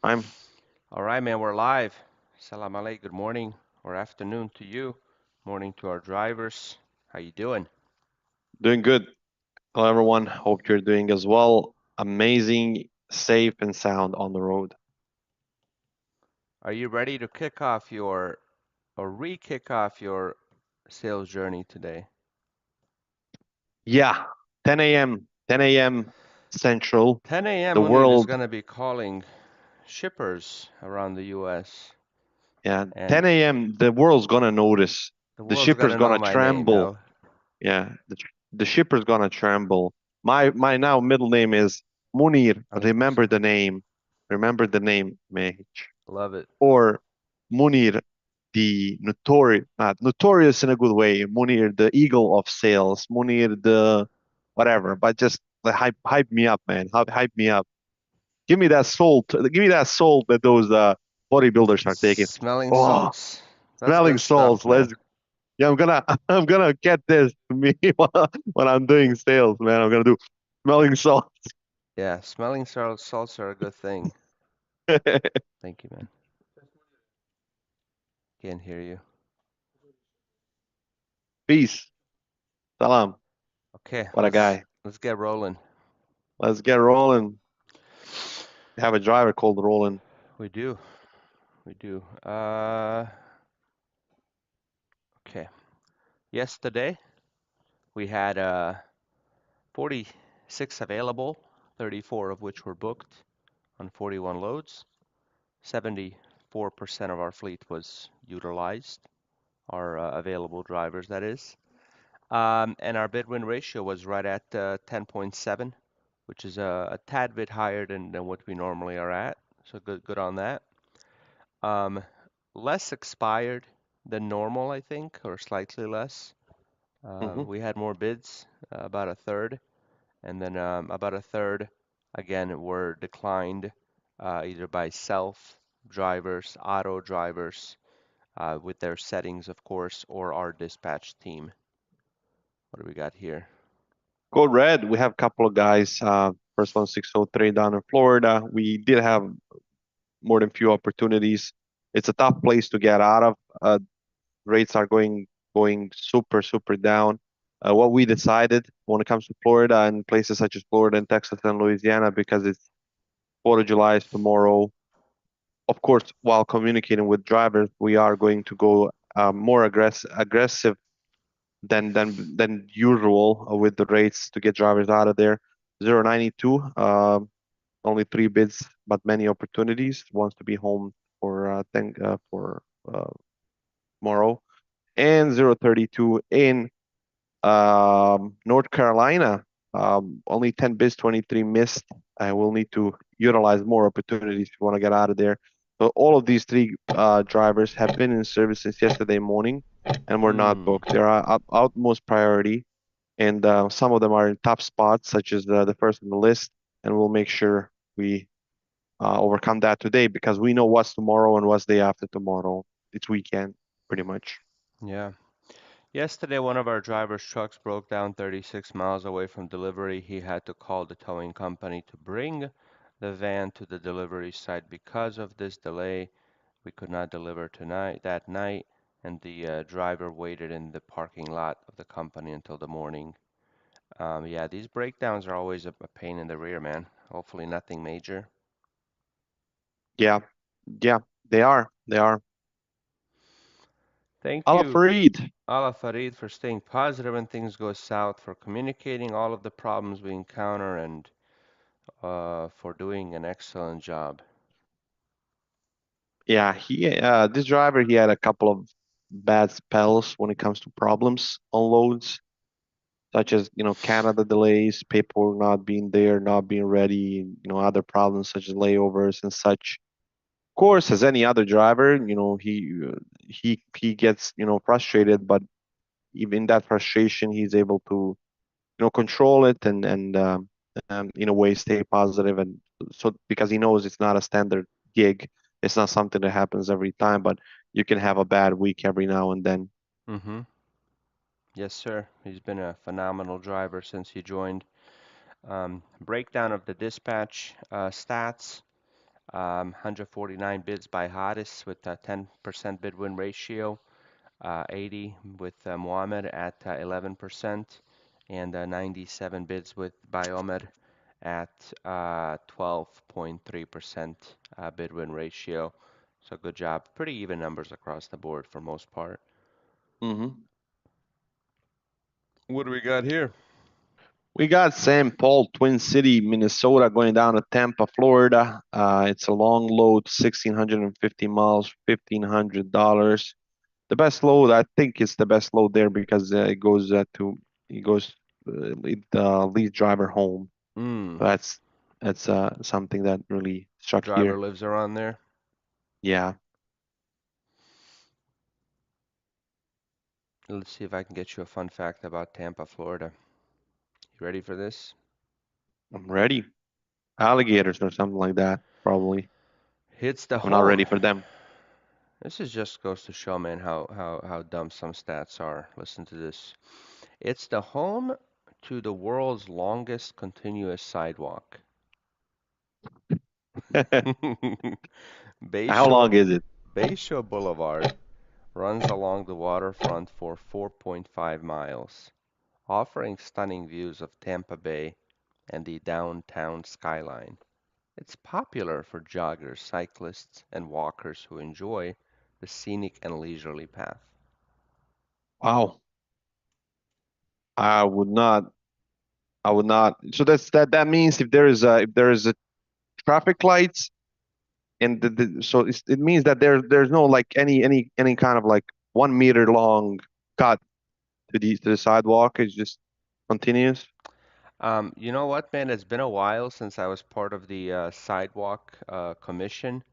I'm All right, man, we're live. Salam alaikum. Good morning or afternoon to you. Morning to our drivers. How you doing? doing good. Hello, everyone. Hope you're doing as well. Amazing, safe, and sound on the road. Are you ready to kick off your or re-kick off your sales journey today? Yeah, 10 a.m., 10 a.m. Central. 10 a.m. The Munir is world, going to be calling shippers around the U.S. yeah, and 10 a.m. The world's gonna notice. the The world's going shipper's to know gonna my name tremble. now. Yeah, the shipper's gonna tremble. My now middle name is Munir. Alaikum Remember salam. the name. Remember the name, Meh. Love it. Or Munir, the notorious in a good way. Munir, the eagle of sales. Munir, the whatever. But just like, hype me up, man. Hype me up. Give me that salt. Give me that salt that those bodybuilders are taking. Smelling Oh, salts. That's smelling good salts. stuff, man. Let's. Yeah, I'm gonna get this to me when I'm doing sales, man. I'm gonna do smelling salts. Yeah, smelling salts are a good thing. Thank you, man. Can't hear you. Peace. Salam. Okay, What a let's guy. let's get rolling. Let's get rolling. Have a driver called Roland. We do. We do. Okay. Yesterday we had 46 available, 34 of which were booked on 41 loads. 74% of our fleet was utilized, our available drivers, that is. And our bid-win ratio was right at 10.7, which is a tad bit higher than what we normally are at. So good on that. Um, Less expired than normal, I think, or slightly less. Hmm. We had more bids, about a third, and then about a third, again, were declined either by self drivers, auto drivers, with their settings, of course, or our dispatch team. What do we got here? Code Red, we have a couple of guys. First one 603 down in Florida. We did have more than few opportunities. It's a tough place to get out of. Rates are going super down. What we decided when it comes to Florida and places such as Florida and Texas and Louisiana, because it's 4th of July is tomorrow. Of course, while communicating with drivers, we are going to go more aggressive than usual with the rates to get drivers out of there. 092, only three bids, but many opportunities. Wants to be home for uh, tomorrow. And 032 in North Carolina, only 10 bids, 23 missed. I will need to utilize more opportunities if you want to get out of there. So all of these three drivers have been in service since yesterday morning and were not Hmm. booked. They are utmost priority, and some of them are in top spots, such as the first on the list. And we'll make sure we overcome that today because we know what's tomorrow and what's day after tomorrow. It's weekend, pretty much. Yeah. Yesterday, one of our driver's trucks broke down 36 miles away from delivery. He had to call the towing company to bring the van to the delivery site. Because of this delay, we could not deliver that night, and the driver waited in the parking lot of the company until the morning. Yeah, these breakdowns are always a pain in the rear, man. Hopefully nothing major. Yeah, yeah, they are. They are. Thank Ala you, Farid. Ala Farid, for staying positive when things go south, for communicating all of the problems we encounter, and for doing an excellent job. Yeah, this driver he had a couple of bad spells when it comes to problems on loads, such as Canada delays, paperwork not being there, not being ready, other problems such as layovers and such. Of course, as any other driver, he gets frustrated, but even that frustration, he's able to control it and in a way stay positive, and so because he knows it's not a standard gig, it's not something that happens every time, but you can have a bad week every now and then. Mm-hmm. Yes, sir. He's been a phenomenal driver since he joined. Breakdown of the dispatch stats. 149 bids by Hadis with a 10% bid win ratio. 80 with Mohammed at 11%, and 97 bids with by Omer at 12.3% bid win ratio. So good job. Pretty even numbers across the board for most part. Hmm. What do we got here? We got St. Paul, Twin City, Minnesota, going down to Tampa, Florida. It's a long load, 1,650 miles, $1,500. The best load, I think, it's the best load there because it goes lead the lead driver home. Hmm. That's something that really struck Driver here. lives around there. Yeah, Let's see if I can get you a fun fact about Tampa, Florida. You ready for this? I'm ready. Alligators or something like that, probably. It's the I'm not home. ready for them. This is just goes to show, man, how dumb some stats are. Listen to this. It's the home to the world's longest continuous sidewalk. How long Bayshore, is it? Bayshore Boulevard runs along the waterfront for 4.5 miles, offering stunning views of Tampa Bay and the downtown skyline. It's popular for joggers, cyclists, and walkers who enjoy the scenic and leisurely path. Wow. I would not. I would not. So that means if there is a traffic lights and so it means that there's no like any kind of like 1 meter long cut to the sidewalk. It's just continuous. You know what, man? It's been a while since I was part of the sidewalk commission,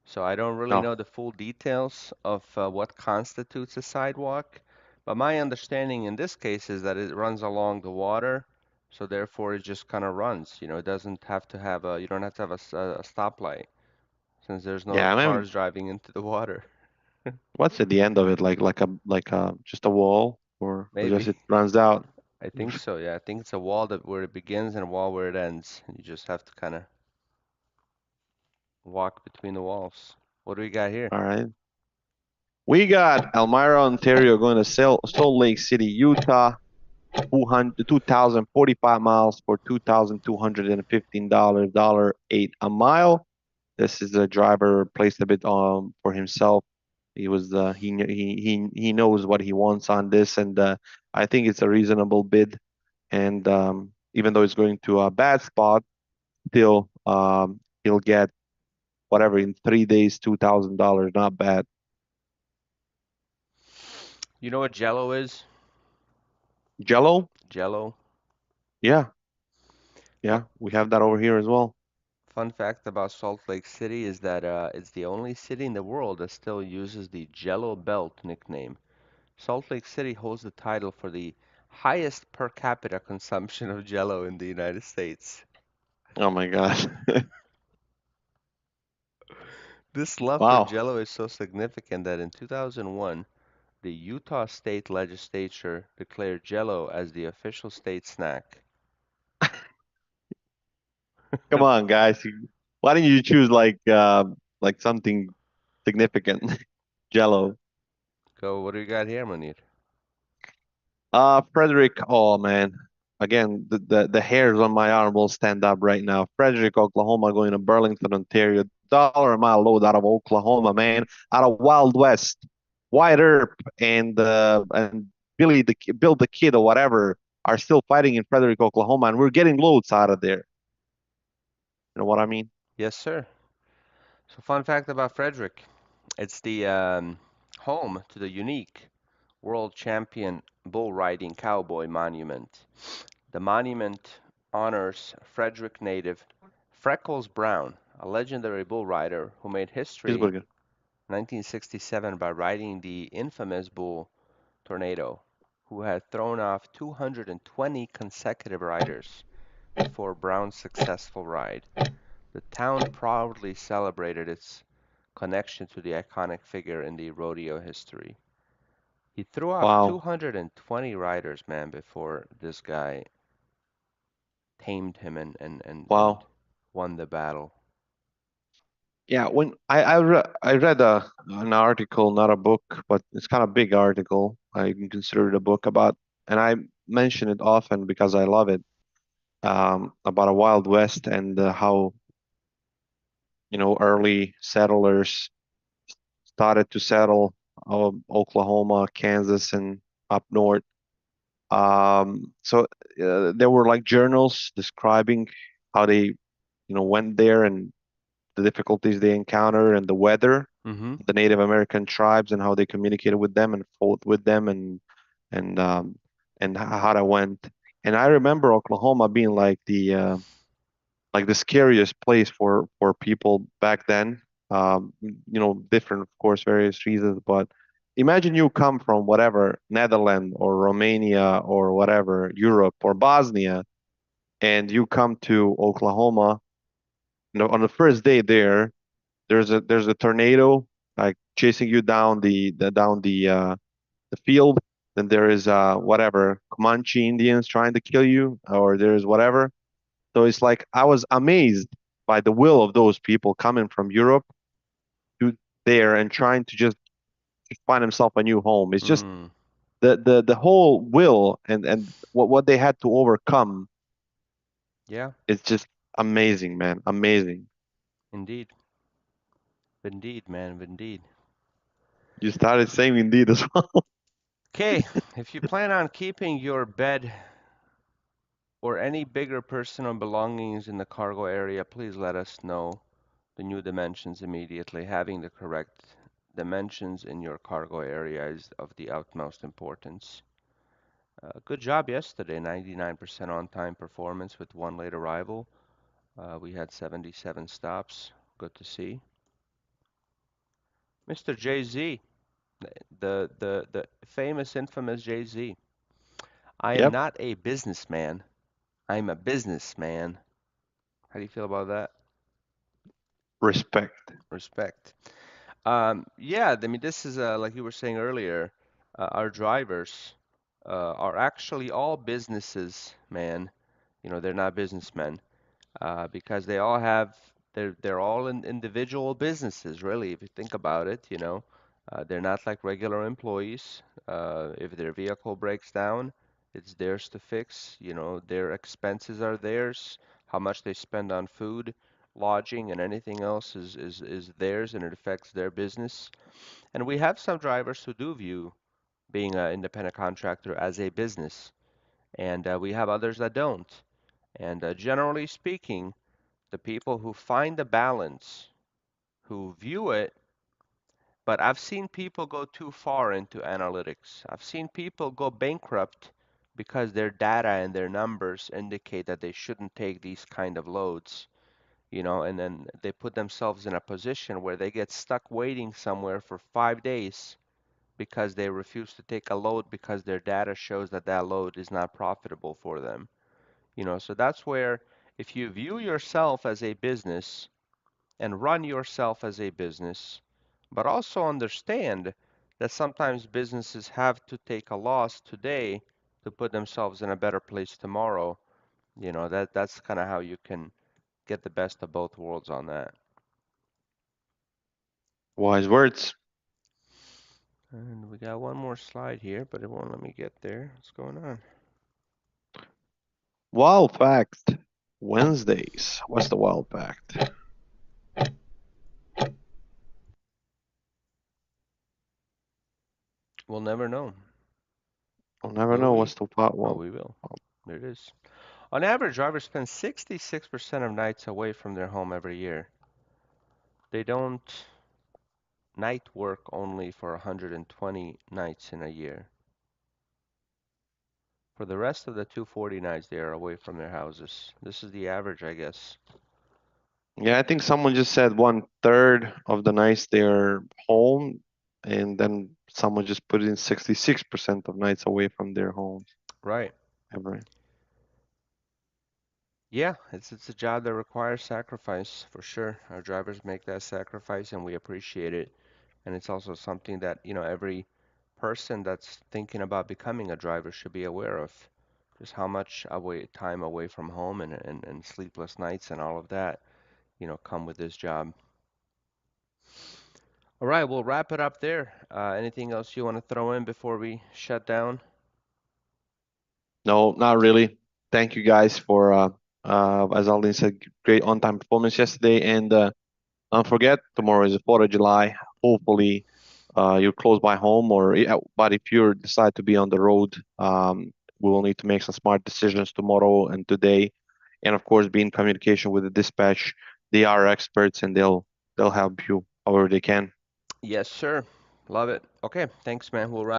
so I don't really Oh, know the full details of what constitutes a sidewalk. But my understanding in this case is that it runs along the water, so therefore it just kind of runs. It doesn't have to have you don't have to have a stoplight since there's no yeah. I mean, cars driving into the water. what's at the end of it? Like a just a wall, or just Maybe. it runs out. I think so, yeah. I think it's a wall that where it begins and a wall where it ends. You just have to kind of walk between the walls. What do we got here? All right. We got Elmira, Ontario, going to Salt Lake City, Utah. 2,045 miles for $2,215, $1.08 a mile. This is a driver placed a bit for himself. He was he knows what he wants on this, and I think it's a reasonable bid. And even though it's going to a bad spot, still he'll get whatever in 3 days, $2,000. Not bad. You know what Jello is? Jello? Jello. Yeah, Fu- yeah, we have that over here as well. Fun fact about Salt Lake City is that it's the only city in the world that still uses the Jello Belt nickname. Salt Lake City holds the title for the highest per capita consumption of Jello in the United States. Oh my God. This love for Wow. Jello is so significant that in 2001, the Utah State Legislature declared Jello as the official state snack. Come on, guys. Why don't you choose like something significant? Jello. Go, what do you got here, Munir? Frederick. Oh man. Again, the hairs on my arm will stand up right now. Frederick, Oklahoma, going to Burlington, Ontario. Dollar a mile load out of Oklahoma, man. Out of Wild West, White Earp, and Bill the Kid or whatever are still fighting in Frederick, Oklahoma, and we're getting loads out of there. You know what I mean? Yes, sir. So, fun fact about Frederick. It's the home to the unique world champion bull riding cowboy monument. The monument honors Frederick native Freckles Brown, a legendary bull rider who made history Cheeseburger. 1967 by riding the infamous bull Tornado, who had thrown off 220 consecutive riders before Brown's successful ride. The town proudly celebrated its connection to the iconic figure in the rodeo history. He threw off Wow. 220 riders, man, before this guy tamed him and Wow. won the battle. Yeah, when I read an article, not a book, but it's kind of big article. I can consider it a book about, and I mention it often because I love it. About a Wild West and how early settlers started to settle Oklahoma, Kansas, and up north. So there were like journals describing how they went there and the difficulties they encountered and the weather, Mm-hmm. the Native American tribes and how they communicated with them and fought with them and um, and how that went. And I remember Oklahoma being like the scariest place for people back then. Different, of course, various reasons, but imagine you come from whatever Netherlands or Romania or whatever Europe or Bosnia, and you come to Oklahoma. On the first day there, there's a tornado like chasing you down the field. Then there is whatever Comanche Indians trying to kill you, or there's whatever. So it's like I was amazed by the will of those people coming from Europe to there and trying to just find themselves a new home. It's just Mm. the whole will and what they had to overcome Yeah, is just amazing, man. Amazing. indeed. Indeed, man, indeed. You started saying indeed as well. Okay, if you plan on keeping your bed or any bigger personal belongings in the cargo area, please let us know the new dimensions immediately. Having the correct dimensions in your cargo area is of the utmost importance. Good job yesterday, 99% on-time performance with one late arrival. We had 77 stops. Good to see. Mr. JayZ, the famous, infamous JayZ. I am Yep. not a businessman. I'm a businessman. How do you feel about that? Respect. Respect. Yeah, I mean, this is like you were saying earlier, our drivers are actually all businesses, man. They're not businessmen because they all have they're all in individual businesses, really, if you think about it, they're not like regular employees. If their vehicle breaks down, it's theirs to fix. Their expenses are theirs. How much they spend on food, lodging, and anything else is theirs, and it affects their business. And we have some drivers who do view being an independent contractor as a business, and we have others that don't. And generally speaking, the people who find the balance, who view it, but I've seen people go too far into analytics. I've seen people go bankrupt because their data and their numbers indicate that they shouldn't take these kind of loads, and then they put themselves in a position where they get stuck waiting somewhere for 5 days because they refuse to take a load because their data shows that that load is not profitable for them. So that's where if you view yourself as a business and run yourself as a business, but also understand that sometimes businesses have to take a loss today to put themselves in a better place tomorrow. That's kind of how you can get the best of both worlds on that. Wise words. And we got one more slide here, but it won't let me get there. What's going on? Wild fact. Wednesdays. What's the wild fact? We'll never know. I'll never Will know we? what's the wild Oh, one. we will. There it is. On average, drivers spend 66% of nights away from their home every year. They don't night work only for 120 nights in a year. For the rest of the 240 nights, they are away from their houses. This is the average, I guess. Yeah, I think someone just said 1/3 of the nights they're home, and then someone just put in 66% of nights away from their homes Right. every. Yeah, it's a job that requires sacrifice for sure. Our drivers make that sacrifice and we appreciate it. And it's also something that, every person that's thinking about becoming a driver should be aware of. Just how much time away from home and sleepless nights and all of that, come with this job. All right, we'll wrap it up there. Anything else you want to throw in before we shut down? No, not really. Thank you guys for, as Aldin said, great on-time performance yesterday. And don't forget, tomorrow is the 4th of July. Hopefully, you're close by home, but if you decide to be on the road, we will need to make some smart decisions tomorrow and today. And of course, be in communication with the dispatch. They are experts and they'll help you however they can. Yes, sir. Love it. Okay, thanks, man. We'll wrap